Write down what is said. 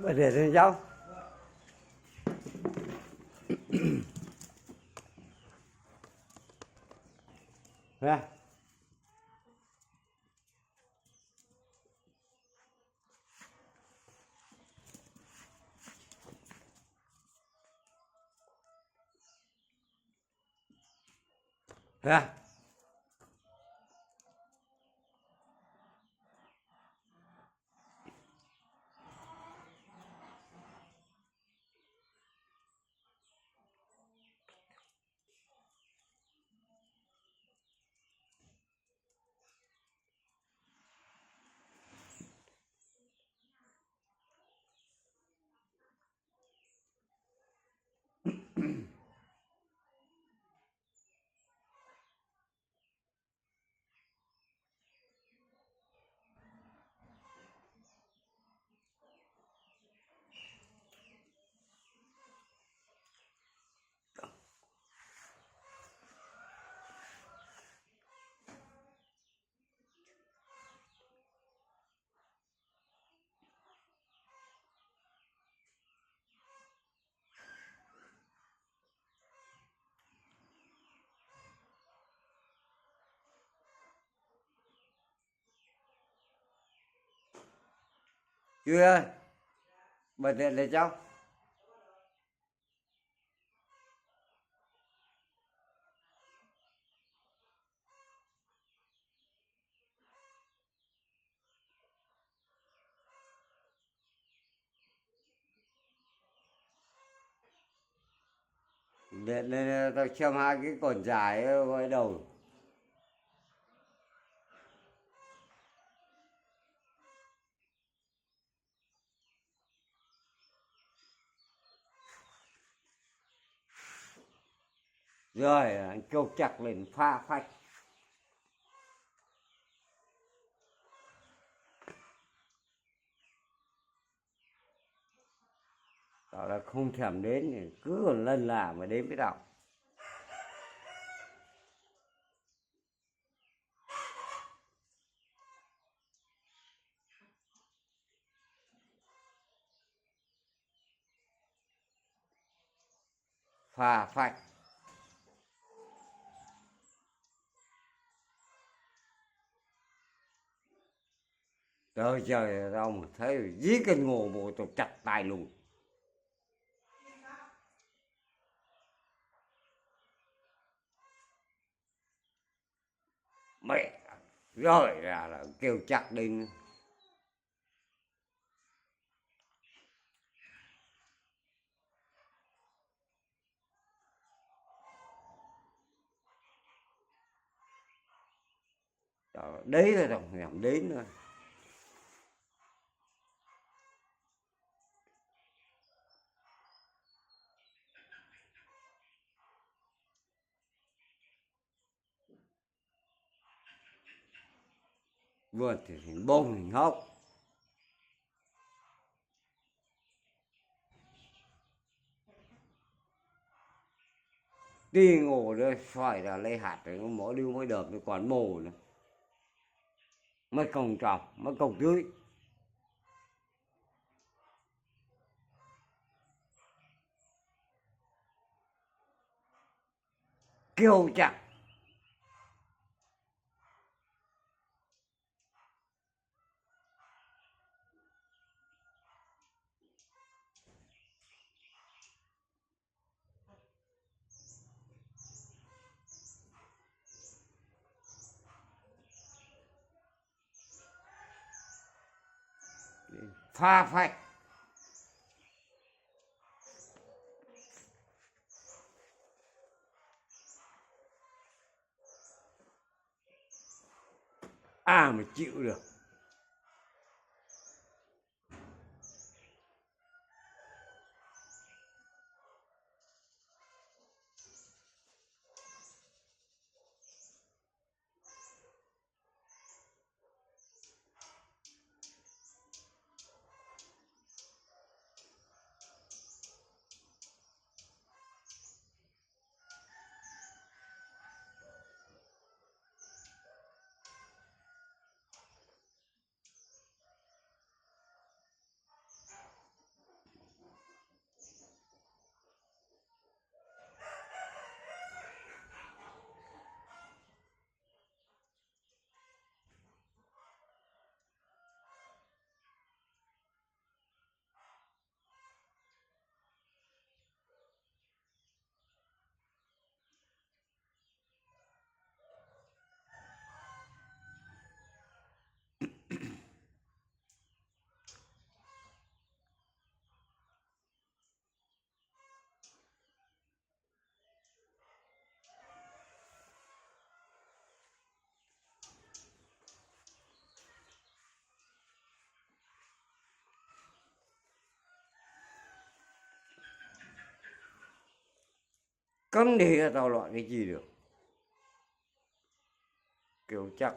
Bật để lên cháu. Ra. Ra. Duy ơi, bật điện để cháu. Điện lên tao xem hai cái cột dài gọi đầu. Rồi anh kêu chặt lên pha phách. Tao là không thèm đến thì cứ còn lần là mà đến với tao. Pha phách. Trời trời, tao mà thấy dí cái ngô bộ tao chặt tay luôn. Mẹ, rồi là kêu chặt đi. Trời, đấy là đồng nhầm đến nữa. Vườn thì hình bông hình hốc. Đi ngủ đây xoài là lấy hạt rồi mỗi đứa mới đợp nó còn mồ nữa. Mới còng trọc, mới còng tưới. Kêu chặt. Pha phách. À mà chịu được. cấm đi tao loại cái gì được, kiểu chắc